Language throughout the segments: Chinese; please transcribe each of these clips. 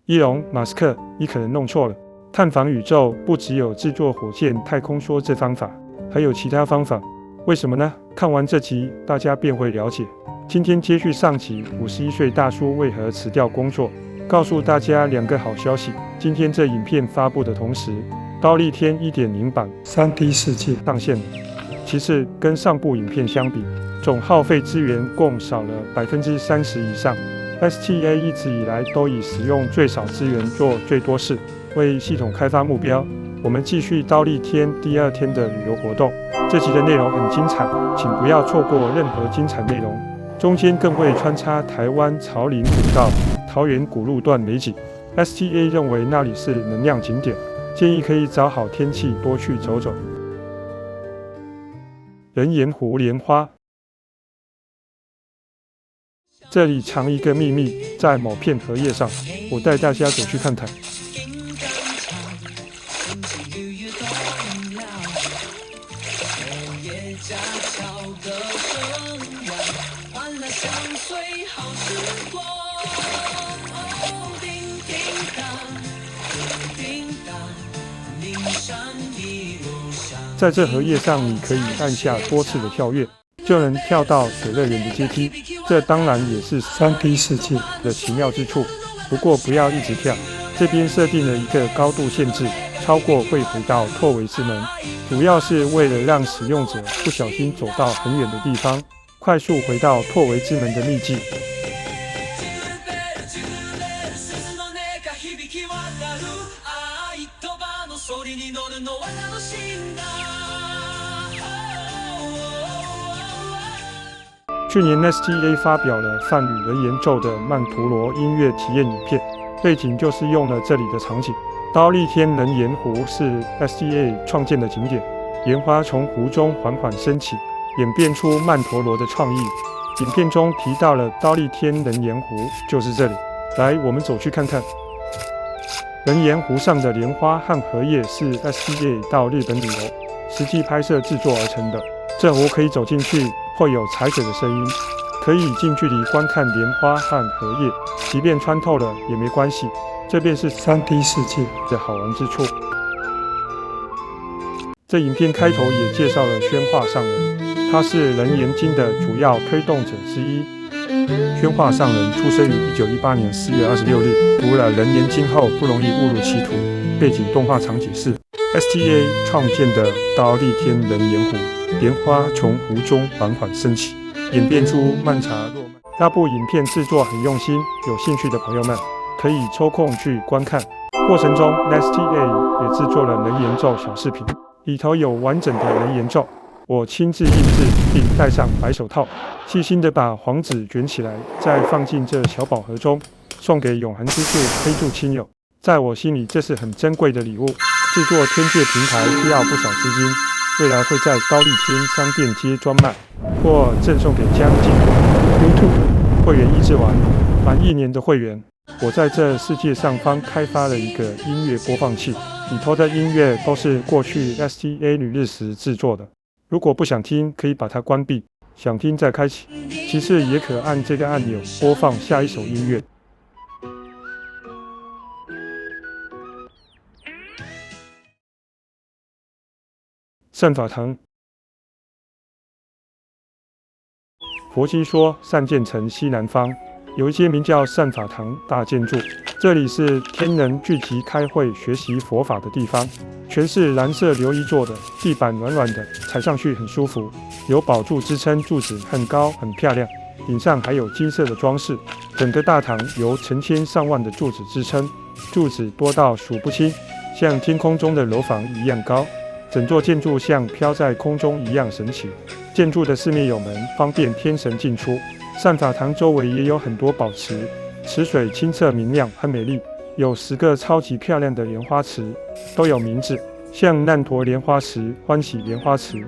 伊隆马斯克，你可能弄错了。探访宇宙不只有制作火箭太空梭这方法，还有其他方法。为什么呢？看完这集，大家便会了解。今天接续上集，51岁大叔为何辞掉工作，告诉大家2个好消息。今天这影片发布的同时，刀立天 1.0 版 3D 世界上线了。其次，跟上部影片相比，总耗费资源共少了30%以上。STA 一直以来都以使用最少资源做最多事，为系统开发目标。我们继续刀立天第2天的旅游活动。这集的内容很精彩，请不要错过任何精彩内容。中间更会穿插台湾草岭古道、桃园古路段美景。STA 认为那里是能量景点，建议可以找好天气多去走走。人岩湖莲花，这里藏一个秘密，在某片荷叶上，我带大家走去看看。在这荷叶上，你可以按下多次的跳跃，就能跳到水乐园的阶梯。这当然也是 3D 世界的奇妙之处。不过不要一直跳，这边设定了一个高度限制，超过会回到拓维之门，主要是为了让使用者不小心走到很远的地方，快速回到拓维之门的秘境。去年 STA 发表了梵语人言咒的曼陀罗音乐体验影片，背景就是用了这里的场景。刀立天人岩湖是 STA 创建的景点，莲花从湖中缓缓升起，演变出曼陀罗的创意。影片中提到了刀立天人岩湖就是这里，来，我们走去看看。人岩湖上的莲花和荷叶是 STA 到日本旅游实际拍摄制作而成的。这湖可以走进去，会有踩水的声音，可以近距离观看莲花和荷叶，即便穿透了也没关系。这便是 3D 世界的好玩之处。这影片开头也介绍了宣化上人，他是人岩经的主要推动者之一。宣化上人出生于1918年4月26日，读了人岩经后不容易误入歧途。背景动画场景是 STA 创建的刀立天人岩湖，莲花从湖中缓缓升起，演变出曼茶落曼。那部影片制作很用心，有兴趣的朋友们可以抽空去观看。过程中 STA 也制作了人岩咒小视频，里头有完整的人岩咒，我亲自印制并戴上白手套，细心地把黄纸卷起来，再放进这小宝盒中，送给永恒之树黑柱亲友。在我心里，这是很珍贵的礼物。制作天界平台需要不少资金，未来会在刀立天商店街专卖，或赠送给将近YouTube 会员1支丸，满1年的会员。我在这世界上方开发了一个音乐播放器，里头的音乐都是过去 STA 旅日时制作的。如果不想听，可以把它关闭，想听再开启。其次也可按这个按钮播放下一首音乐。善法堂，佛经说善见城西南方有一间名叫善法堂大建筑，这里是天人聚集开会学习佛法的地方，全是蓝色琉璃做的，地板软软的，踩上去很舒服，有宝柱支撑，柱子很高很漂亮，顶上还有金色的装饰。整个大堂由成千上万的柱子支撑，柱子多到数不清，像天空中的楼房一样高。整座建筑像飘在空中一样神奇。建筑的四面有门，方便天神进出。善法堂周围也有很多宝池，池水清澈明亮，很美丽。有10个超级漂亮的莲花池，都有名字，像难陀莲花池、欢喜莲花池、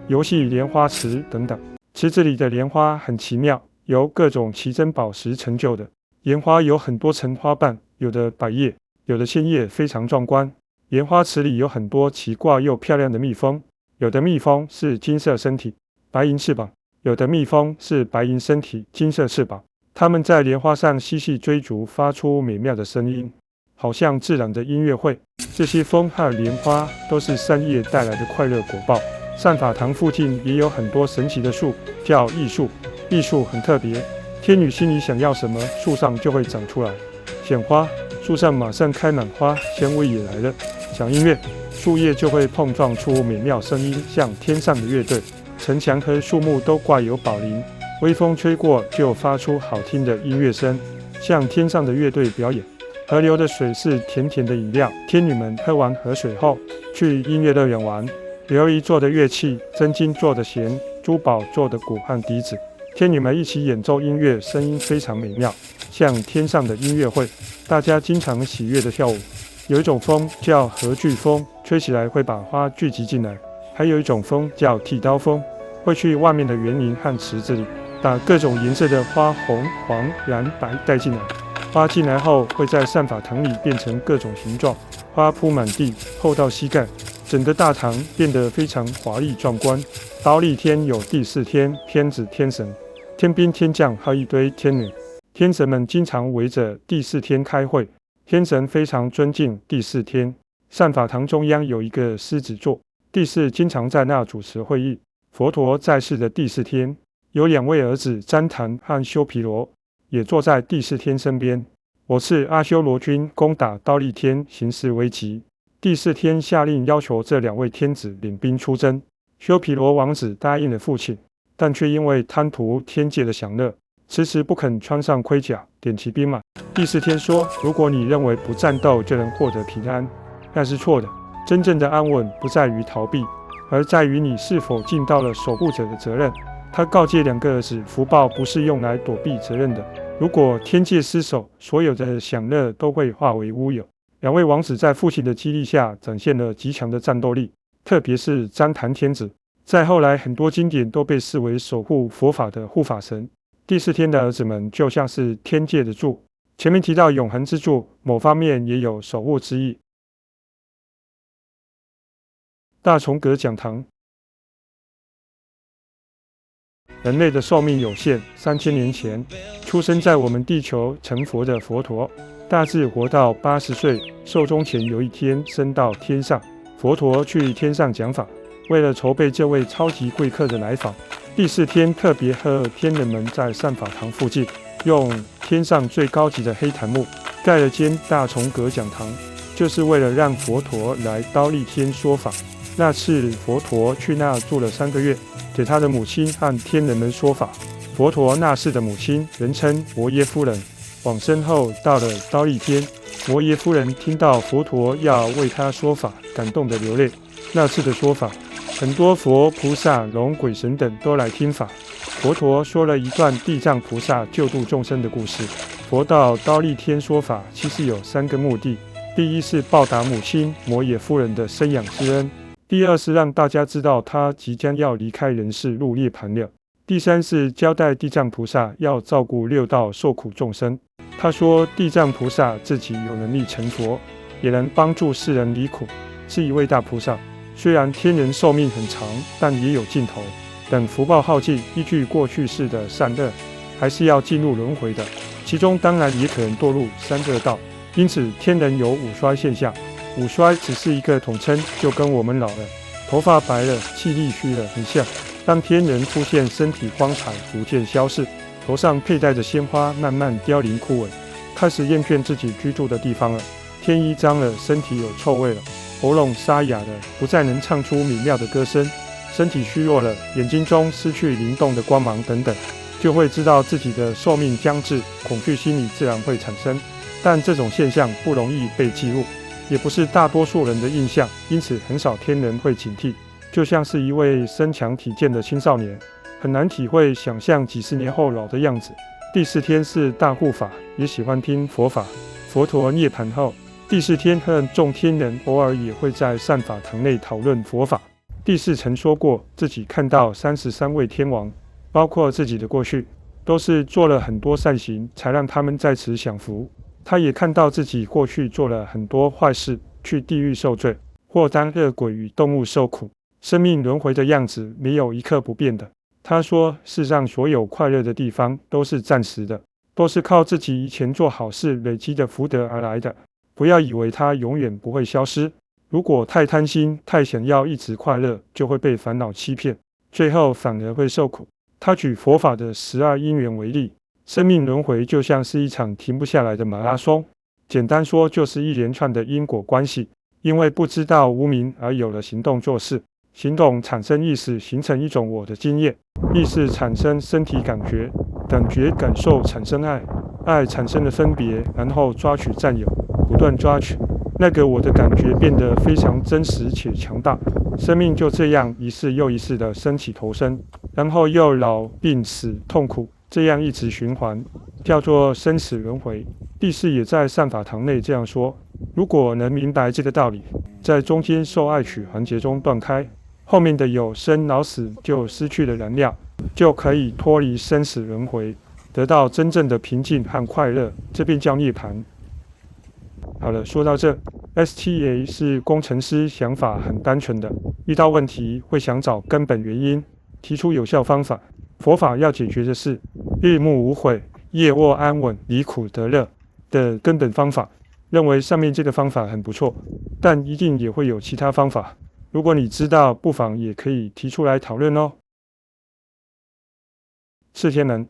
游戏莲花池等等。池子里的莲花很奇妙，由各种奇珍宝石成就的。莲花有很多层花瓣，有的百叶，有的千叶，非常壮观。莲花池里有很多奇怪又漂亮的蜜蜂，有的蜜蜂是金色身体、白银翅膀，有的蜜蜂是白银身体、金色翅膀。它们在莲花上嬉戏追逐，发出美妙的声音，好像自然的音乐会。这些风和莲花都是山叶带来的快乐果报。善法堂附近也有很多神奇的树，叫艺树。艺树很特别，天女心里想要什么，树上就会长出来。显花，树上马上开满花，香味也来了。响音乐，树叶就会碰撞出美妙声音，像天上的乐队。城墙和树木都挂有宝铃，微风吹过就发出好听的音乐声，像天上的乐队表演。河流的水是甜甜的饮料，天女们喝完河水后去音乐乐园玩。琉璃做的乐器，真金做的弦，珠宝做的鼓和笛子，天女们一起演奏音乐，声音非常美妙，像天上的音乐会。大家经常喜悦地跳舞。有一种风叫河聚风，吹起来会把花聚集进来。还有一种风叫剃刀风，会去外面的园林和池子里，把各种颜色的花，红、黄、蓝、白带进来。花进来后会在善法堂里变成各种形状，花铺满地，厚到膝盖，整个大堂变得非常华丽壮观。忉利天有第4天天子天神，天兵天将和一堆天女，天神们经常围着第4天开会。天神非常尊敬第4天。善法堂中央有一个狮子座，帝释经常在那主持会议。佛陀在世的第4天，有2位儿子旃檀和修毗罗也坐在第4天身边。我是阿修罗军攻打忉利天，形势危急。第4天下令要求这2位天子领兵出征。修毗罗王子答应了父亲，但却因为贪图天界的享乐，迟迟不肯穿上盔甲，点齐兵马。第4天说：如果你认为不战斗就能获得平安，那是错的。真正的安稳不在于逃避，而在于你是否尽到了守护者的责任。他告诫2个儿子，福报不是用来躲避责任的。如果天界失守，所有的享乐都会化为乌有。2位王子在父亲的激励下展现了极强的战斗力，特别是旃檀天子，在后来很多经典都被视为守护佛法的护法神。第4天的儿子们就像是天界的柱，前面提到永恒之柱，某方面也有守护之意。大重阁讲堂。人类的寿命有限，3000年前出生在我们地球成佛的佛陀，大致活到80岁，寿终前有一天升到天上。佛陀去天上讲法，为了筹备这位超级贵客的来访，第4天特别和天人们在善法堂附近，用天上最高级的黑檀木盖了间大重阁讲堂，就是为了让佛陀来忉利天说法。那次佛陀去那住了3个月，给他的母亲和天人们说法。佛陀那世的母亲人称摩耶夫人，往生后到了忉利天，摩耶夫人听到佛陀要为她说法，感动得流泪。那次的说法，很多佛菩萨、龙鬼神等都来听法。佛陀说了一段地藏菩萨救度众生的故事。佛到忉利天说法，其实有3个目的：第一是报答母亲摩耶夫人的生养之恩；第2是让大家知道他即将要离开人世入涅槃了；第3是交代地藏菩萨要照顾6道受苦众生。他说地藏菩萨自己有能力成佛，也能帮助世人离苦，是一位大菩萨。虽然天人寿命很长，但也有尽头。等福报耗尽，依据过去世的善恶，还是要进入轮回的，其中当然也可能堕入三恶道。因此天人有五衰现象，五衰只是一个统称，就跟我们老了，头发白了，气力虚了很像。当天人出现身体光彩逐渐消逝，头上佩戴着鲜花慢慢凋零枯萎，开始厌倦自己居住的地方了，天衣脏了，身体有臭味了，喉咙沙哑了，不再能唱出美妙的歌声，身体虚弱了，眼睛中失去灵动的光芒等等，就会知道自己的寿命将至，恐惧心理自然会产生。但这种现象不容易被记录，也不是大多数人的印象，因此很少天人会警惕。就像是一位身强体健的青少年，很难体会想象几十年后老的样子。第四天是大护法，也喜欢听佛法。佛陀涅槃后，第四天和众天人偶尔也会在善法堂内讨论佛法。第四曾说过，自己看到33位天王，包括自己的过去，都是做了很多善行，才让他们在此享福。他也看到自己过去做了很多坏事，去地狱受罪，或当恶鬼与动物受苦。生命轮回的样子没有一刻不变的。他说，世上所有快乐的地方都是暂时的，都是靠自己以前做好事累积的福德而来的。不要以为它永远不会消失。如果太贪心，太想要一直快乐，就会被烦恼欺骗，最后反而会受苦。他举佛法的12因缘为例，生命轮回就像是一场停不下来的马拉松，简单说就是一连串的因果关系。因为不知道无明而有了行动做事，行动产生意识，形成一种我的经验，意识产生身体感觉，感觉感受产生爱，爱产生了分别，然后抓取占有，不断抓取，那个我的感觉变得非常真实且强大。生命就这样一世又一世的升起投生，然后又老病死痛苦，这样一直循环，叫做生死轮回。地势也在善法堂内这样说，如果能明白这个道理，在中间受爱取环节中断开，后面的有生老死就失去了燃料，就可以脱离生死轮回，得到真正的平静和快乐，这便叫涅槃。好了，说到这， STA 是工程师，想法很单纯的，遇到问题会想找根本原因，提出有效方法。佛法要解决的是日暮无悔、夜卧安稳、离苦得乐的根本方法。认为上面这个方法很不错，但一定也会有其他方法。如果你知道，不妨也可以提出来讨论哦。四天门，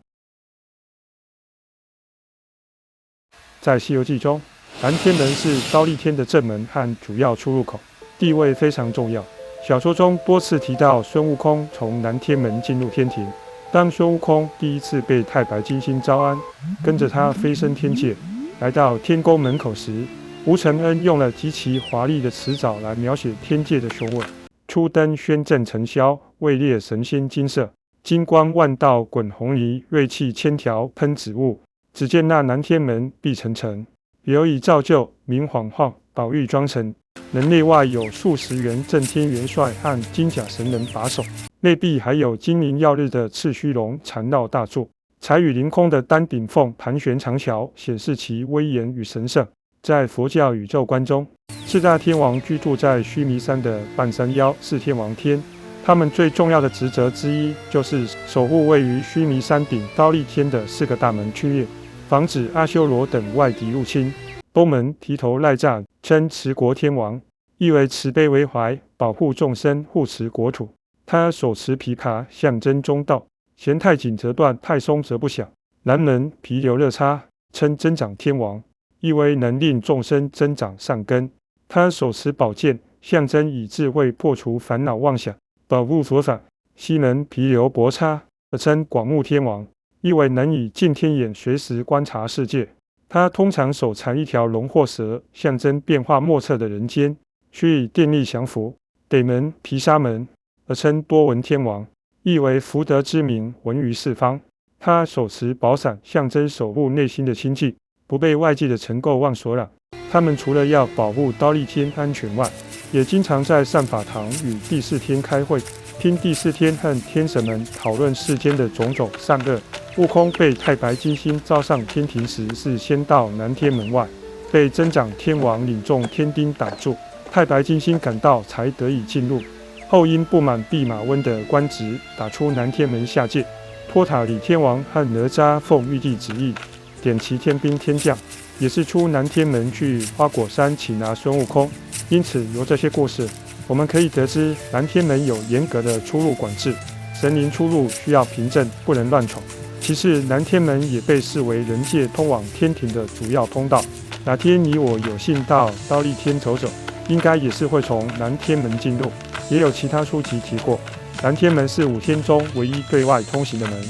在《西游记》中，南天门是忉利天的正门和主要出入口，地位非常重要。小说中多次提到孙悟空从南天门进入天庭。当孙悟空第一次被太白金星招安，跟着他飞升天界，来到天宫门口时，吴承恩用了极其华丽的词藻来描写天界的雄伟。初登宣正尘霄，位列神仙金色，金光万道滚红泥，锐气千条喷紫雾。只见那南天门闭层层，有以造就，明晃晃，宝玉装成。门内外有数十员震天元帅和金甲神人把守，内壁还有金灵耀日的赤须龙缠绕大座，彩羽凌空的丹顶凤盘旋长桥，显示其威严与神圣。在佛教宇宙观中，四大天王居住在须弥山的半山腰是天王天，他们最重要的职责之一就是守护位于须弥山顶忉利天的4个大门区域，防止阿修罗等外敌入侵。东门提头赖吒称持国天王，意为慈悲为怀，保护众生，护持国土。他手持琵琶，象征中道，弦太紧则断，太松则不响。南门毗琉热叉称增长天王，意为能令众生增长善根。他手持宝剑，象征以智慧破除烦恼妄想，保护佛法。西门毗琉薄叉称广目天王，意为能以净天眼随时观察世界。他通常手缠一条龙或蛇，象征变化莫测的人间，须以电力降伏。北门毗沙门称多闻天王，意为福德之名闻于四方。他手持宝伞，象征守护内心的清净，不被外界的尘垢妄所染。他们除了要保护忉利天安全外，也经常在善法堂与第4天开会，听第4天和天神们讨论世间的种种善恶。悟空被太白金星召上天庭时，是先到南天门外，被增长天王领众天丁挡住，太白金星赶到才得以进入。后因不满弼马温的官职，打出南天门下界。托塔李天王和哪吒奉玉帝旨意，点齐天兵天将，也是出南天门去花果山擒拿孙悟空。因此由这些故事，我们可以得知南天门有严格的出入管制，神灵出入需要凭证，不能乱闯。其次，南天门也被视为人界通往天庭的主要通道。哪天你我有幸到忉利天走走，应该也是会从南天门进入。也有其他书籍提过，南天门是5天中唯一对外通行的门。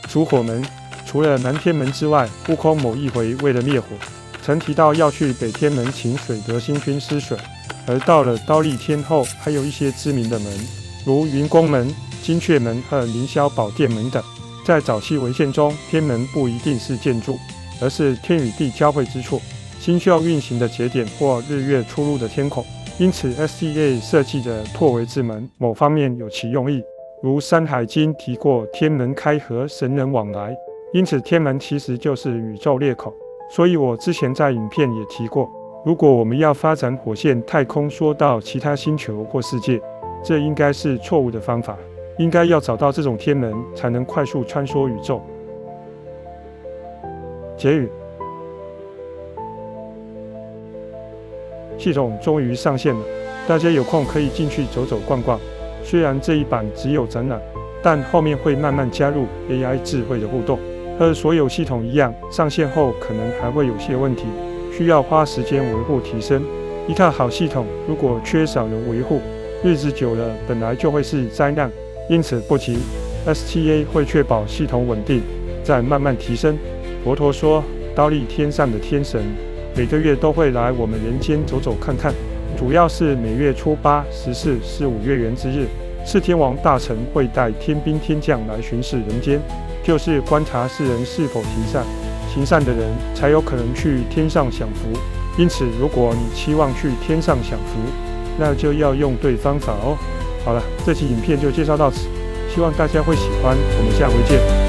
烛火门，除了南天门之外，悟空某一回为了灭火，曾提到要去北天门请水德星君施水。而到了忉利天后，还有一些知名的门，如云宫门、金阙门和凌霄宝殿门等。在早期文献中，天门不一定是建筑，而是天与地交汇之处，星宿运行的节点或日月出入的天孔。因此 STA 设计的拓维之门，某方面有其用意。如《山海经》提过天门开合，神人往来，因此天门其实就是宇宙裂口。所以我之前在影片也提过，如果我们要发展火线太空说到其他星球或世界，这应该是错误的方法。应该要找到这种天门，才能快速穿梭宇宙。结语：系统终于上线了，大家有空可以进去走走逛逛。虽然这一版只有展览，但后面会慢慢加入 AI 智慧的互动。和所有系统一样，上线后可能还会有些问题，需要花时间维护提升。一套好系统如果缺少人维护，日子久了本来就会是灾难。因此不急 ，STA 会确保系统稳定，再慢慢提升。佛陀说，忉利天上的天神每个月都会来我们人间走走看看，主要是每月初8、14是5月圆之日，是天王大神会带天兵天将来巡视人间，就是观察世人是否行善，行善的人才有可能去天上享福。因此，如果你期望去天上享福，那就要用对方法哦。好了，这期影片就介绍到此，希望大家会喜欢，我们下回见。